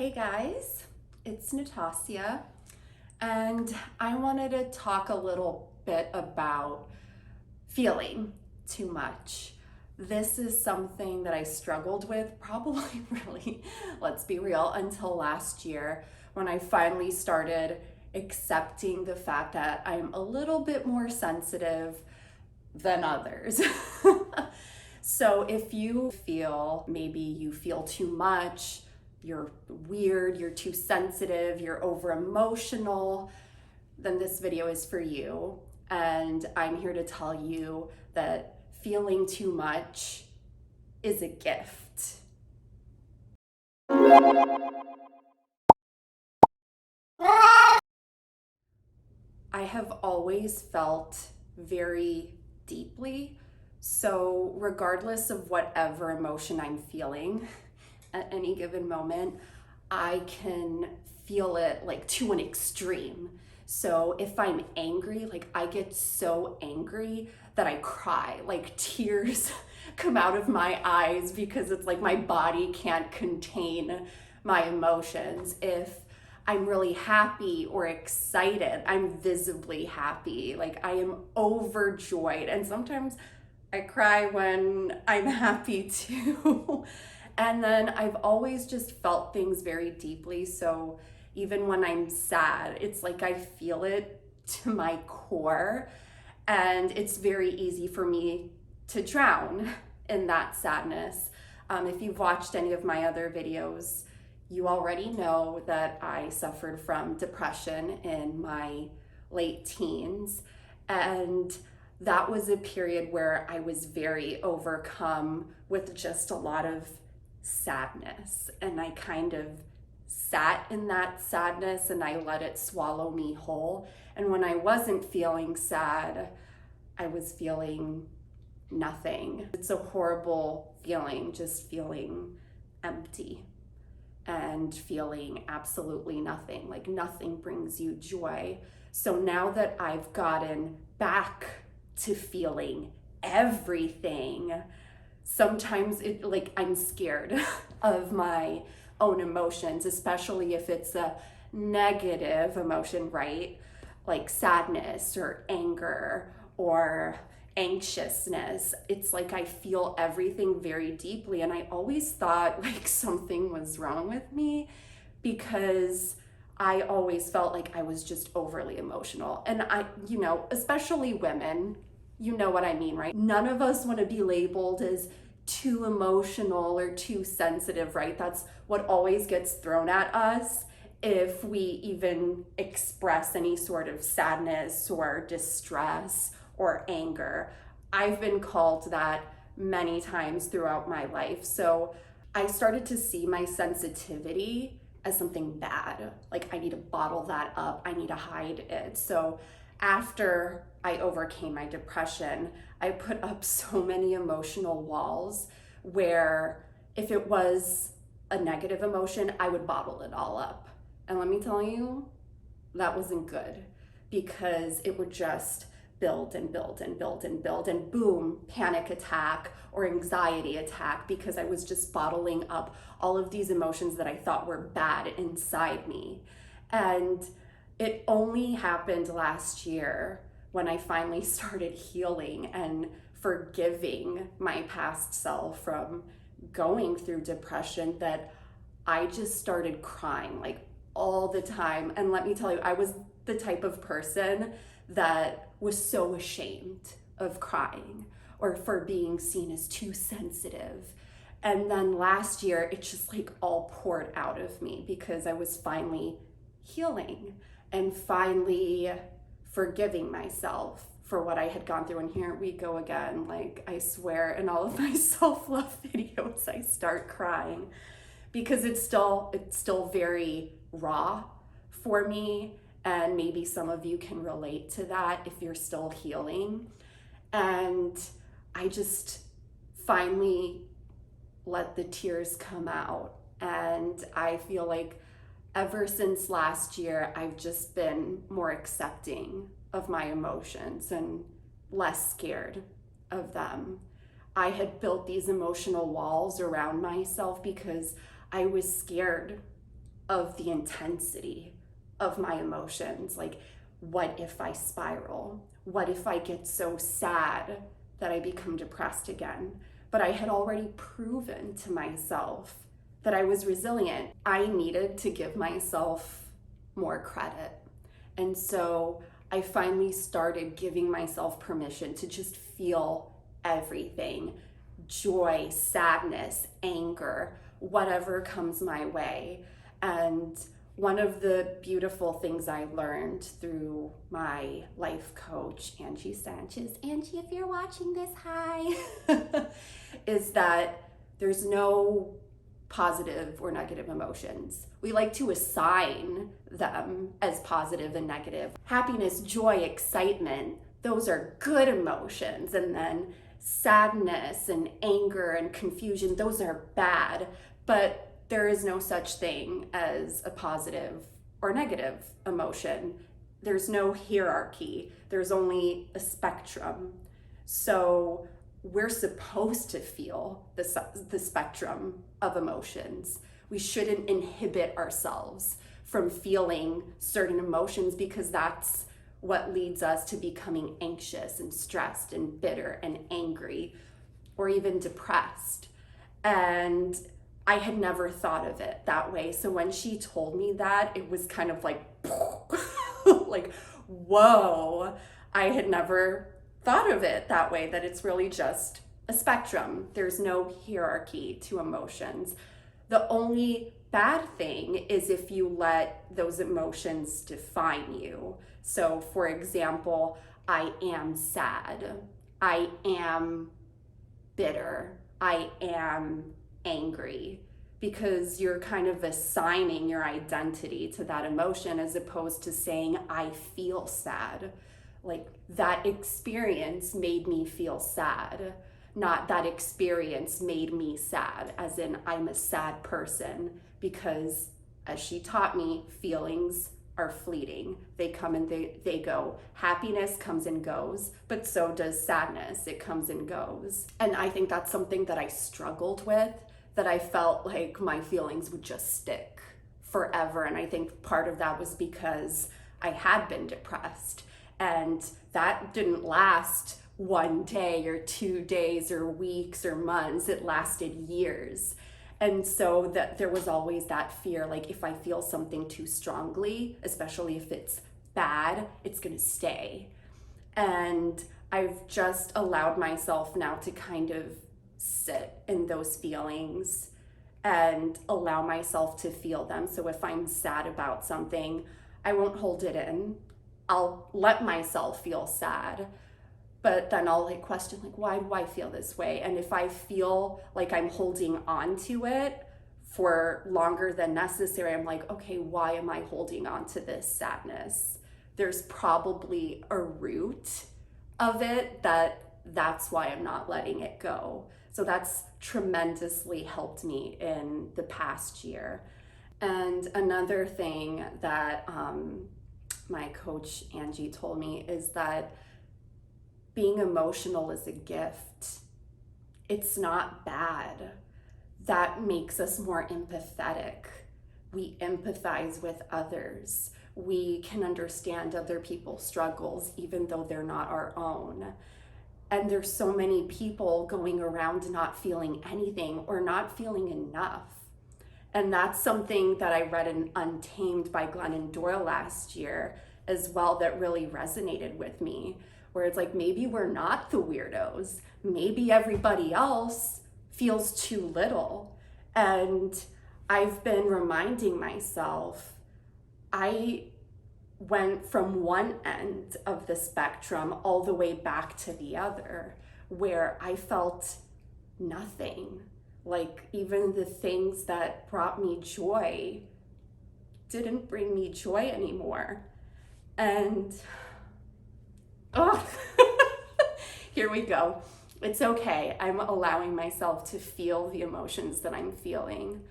Hey guys, it's Natasha, and I wanted to talk a little bit about feeling too much. This is something that I struggled with probably really, let's be real, until last year when I finally started accepting the fact that I'm a little bit more sensitive than others. So if you feel maybe you feel too much, you're weird, you're too sensitive, you're over emotional, then this video is for you. And I'm here to tell you that feeling too much is a gift. I have always felt very deeply. So, regardless of whatever emotion I'm feeling at any given moment, I can feel it like to an extreme. So, if I'm angry, like I get so angry that I cry, like tears come out of my eyes because it's like my body can't contain my emotions. If I'm really happy or excited, I'm visibly happy, like I am overjoyed. And sometimes I cry when I'm happy too. And then I've always just felt things very deeply. So even when I'm sad, it's like I feel it to my core. And it's very easy for me to drown in that sadness. If you've watched any of my other videos, you already know that I suffered from depression in my late teens. And that was a period where I was very overcome with just a lot of sadness. And I kind of sat in that sadness and I let it swallow me whole. And when I wasn't feeling sad, I was feeling nothing. It's a horrible feeling, just feeling empty and feeling absolutely nothing. Like nothing brings you joy. So now that I've gotten back to feeling everything, sometimes it like I'm scared of my own emotions, especially if it's a negative emotion, right? Like sadness or anger or anxiousness. It's like I feel everything very deeply. And I always thought like something was wrong with me because I always felt like I was just overly emotional. And especially women, you know what I mean, right? None of us want to be labeled as too emotional or too sensitive, right? That's what always gets thrown at us if we even express any sort of sadness or distress or anger. I've been called that many times throughout my life. So I started to see my sensitivity as something bad. Like I need to bottle that up, I need to hide it. So after I overcame my depression, I put up so many emotional walls where if it was a negative emotion, I would bottle it all up. And let me tell you, that wasn't good because it would just build and build and build and build and boom, panic attack or anxiety attack because I was just bottling up all of these emotions that I thought were bad inside me. And it only happened last year when I finally started healing and forgiving my past self from going through depression that I just started crying like all the time. And let me tell you, I was the type of person that was so ashamed of crying or for being seen as too sensitive. And then last year, it just like all poured out of me because I was finally healing and finally forgiving myself for what I had gone through. And here we go again. Like I swear in all of my self-love videos, I start crying because it's still very raw for me. And maybe some of you can relate to that if you're still healing. And I just finally let the tears come out. And I feel like ever since last year, I've just been more accepting of my emotions and less scared of them. I had built these emotional walls around myself because I was scared of the intensity of my emotions. Like, what if I spiral? What if I get so sad that I become depressed again? But I had already proven to myself that I was resilient. I needed to give myself more credit. And so I finally started giving myself permission to just feel everything: joy, sadness, anger, whatever comes my way. And one of the beautiful things I learned through my life coach, Angie Sanchez, Angie, if you're watching this, hi, is that there's no positive or negative emotions. We like to assign them as positive and negative. Happiness, joy, excitement, those are good emotions. And then sadness and anger and confusion, those are bad. But there is no such thing as a positive or negative emotion. There's no hierarchy. There's only a spectrum. So we're supposed to feel the spectrum of emotions. We shouldn't inhibit ourselves from feeling certain emotions, because that's what leads us to becoming anxious and stressed and bitter and angry, or even depressed. And I had never thought of it that way. So when she told me that, it was kind of like, like, whoa, I had never thought of it that way, that it's really just a spectrum. There's no hierarchy to emotions. The only bad thing is if you let those emotions define you. So for example, I am sad, I am bitter, I am angry, because you're kind of assigning your identity to that emotion, as opposed to saying, I feel sad. Like, that experience made me feel sad, not that experience made me sad, as in I'm a sad person. Because as she taught me, feelings are fleeting. They come and they go. Happiness comes and goes, but so does sadness. It comes and goes. And I think that's something that I struggled with, that I felt like my feelings would just stick forever. And I think part of that was because I had been depressed, and that didn't last one day or 2 days or weeks or months. It lasted years. And so that there was always that fear, like, if I feel something too strongly, especially if it's bad, it's gonna stay. And I've just allowed myself now to kind of sit in those feelings and allow myself to feel them. So if I'm sad about something, I won't hold it in. I'll let myself feel sad, but then I'll like question, like, why do I feel this way? And if I feel like I'm holding on to it for longer than necessary, I'm like, okay, why am I holding on to this sadness? There's probably a root of it that's why I'm not letting it go. So that's tremendously helped me in the past year. And another thing that my coach Angie told me is that being emotional is a gift. It's not bad. That makes us more empathetic. We empathize with others. We can understand other people's struggles, even though they're not our own. And there's so many people going around not feeling anything or not feeling enough. And that's something that I read in Untamed by Glennon Doyle last year as well, that really resonated with me, where it's like, maybe we're not the weirdos. Maybe everybody else feels too little. And I've been reminding myself, I went from one end of the spectrum all the way back to the other, where I felt nothing. Like, even the things that brought me joy didn't bring me joy anymore. And oh, here we go. It's okay. I'm allowing myself to feel the emotions that I'm feeling.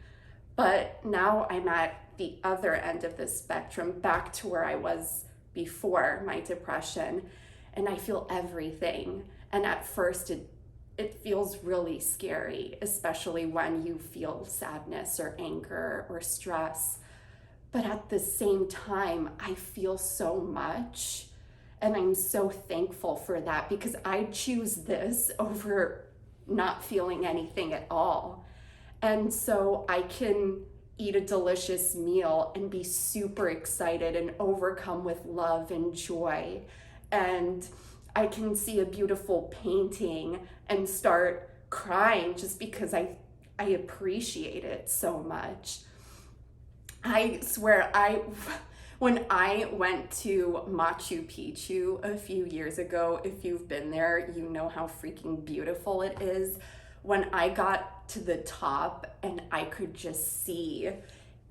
But now I'm at the other end of the spectrum, back to where I was before my depression, and I feel everything. And at first it feels really scary, especially when you feel sadness or anger or stress. But at the same time, I feel so much. And I'm so thankful for that, because I choose this over not feeling anything at all. And so I can eat a delicious meal and be super excited and overcome with love and joy. And I can see a beautiful painting and start crying just because I appreciate it so much. I swear, when I went to Machu Picchu a few years ago, if you've been there, you know how freaking beautiful it is. When I got to the top and I could just see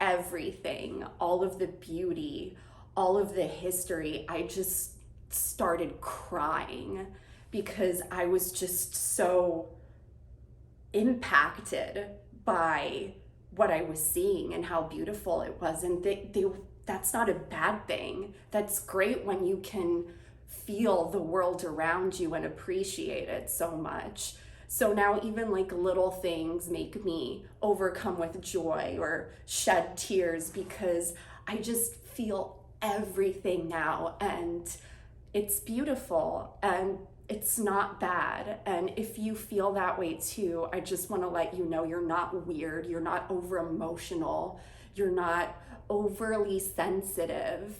everything, all of the beauty, all of the history, I just started crying because I was just so impacted by what I was seeing and how beautiful it was. And that's not a bad thing. That's great when you can feel the world around you and appreciate it so much. So now even like little things make me overcome with joy or shed tears because I just feel everything now, and it's beautiful and it's not bad. And if you feel that way too, I just want to let you know you're not weird, you're not over emotional, you're not overly sensitive.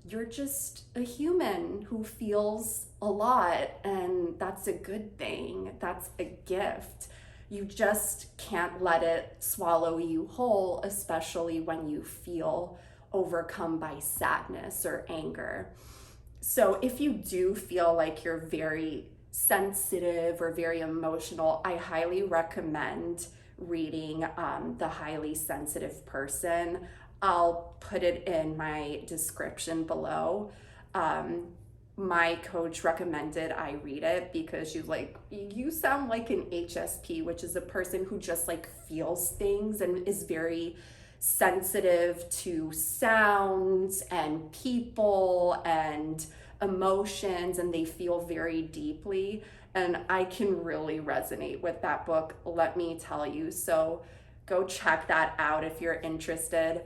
You're just a human who feels a lot, and that's a good thing. That's a gift. You just can't let it swallow you whole, especially when you feel overcome by sadness or anger. So if you do feel like you're very sensitive or very emotional, I highly recommend reading The Highly Sensitive Person. I'll put it in my description below. My coach recommended I read it because she's like, you sound like an HSP, which is a person who just like feels things and is very sensitive to sounds and people and emotions, and they feel very deeply. And I can really resonate with that book, let me tell you. So go check that out if you're interested.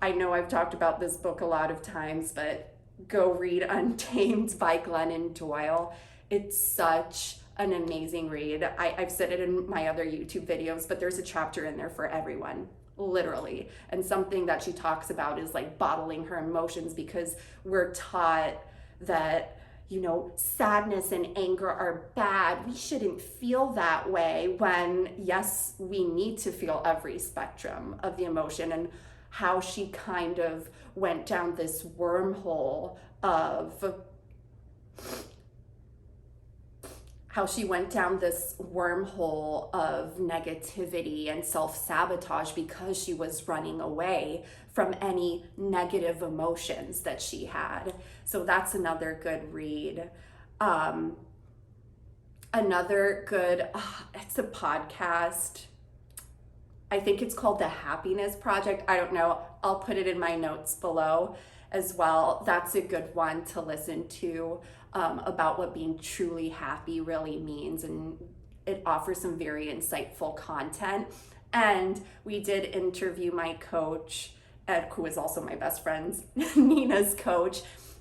I know I've talked about this book a lot of times, but go read Untamed by Glennon Doyle. It's such an amazing read. I've said it in my other YouTube videos, but there's a chapter in there for everyone, literally. And something that she talks about is like bottling her emotions, because we're taught that, you know, sadness and anger are bad. We shouldn't feel that way, when yes, we need to feel every spectrum of the emotion. And how she kind of went down this wormhole of negativity and self-sabotage because she was running away from any negative emotions that she had. So that's another good read. Another good, it's a podcast. I think it's called The Happiness Project. I don't know. I'll put it in my notes below as well. That's a good one to listen to, about what being truly happy really means. And it offers some very insightful content. And we did interview my coach, Ed, who is also my best friend's, Nina's coach,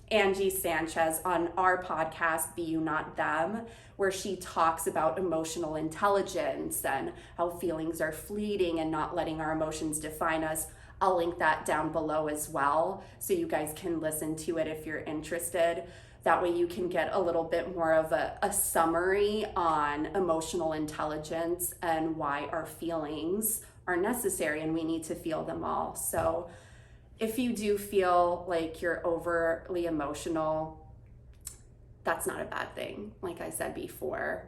Angie Sanchez, on our podcast, Be You Not Them, where she talks about emotional intelligence and how feelings are fleeting and not letting our emotions define us. I'll link that down below as well, so you guys can listen to it if you're interested. That way you can get a little bit more of a summary on emotional intelligence and why our feelings are necessary, and we need to feel them all. So if you do feel like you're overly emotional, that's not a bad thing. Like I said before,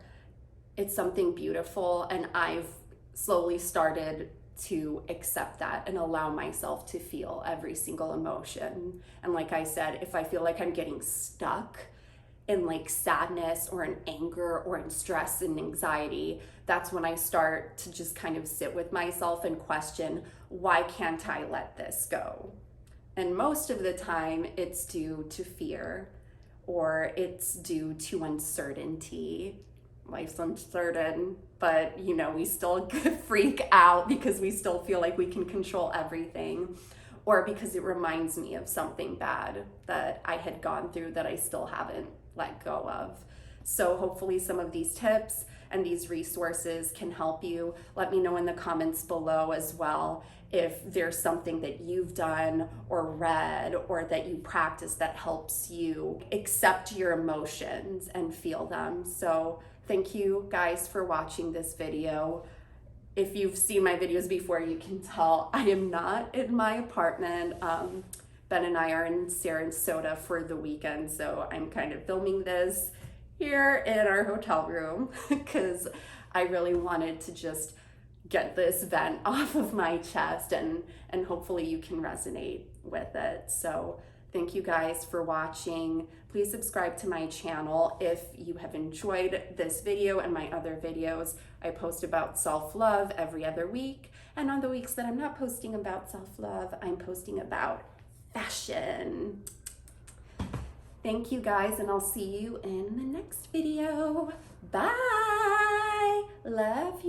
it's something beautiful, and I've slowly started to accept that and allow myself to feel every single emotion. And like I said, if I feel like I'm getting stuck in like sadness or in anger or in stress and anxiety, that's when I start to just kind of sit with myself and question, why can't I let this go? And most of the time it's due to fear, or it's due to uncertainty. Life's uncertain, but we still freak out because we still feel like we can control everything. or because it reminds me of something bad that I had gone through that I still haven't let go of. So hopefully some of these tips and these resources can help you. Let me know in the comments below as well if there's something that you've done or read or that you practice that helps you accept your emotions and feel them. So thank you guys for watching this video. If you've seen my videos before, you can tell I am not in my apartment. Ben and I are in Sarasota for the weekend, so I'm kind of filming this here in our hotel room because I really wanted to just get this vent off of my chest, and hopefully you can resonate with it. So thank you guys for watching. Please subscribe to my channel if you have enjoyed this video and my other videos. I post about self-love every other week, and on the weeks that I'm not posting about self-love, I'm posting about fashion. Thank you guys, and I'll see you in the next video. Bye. Love you.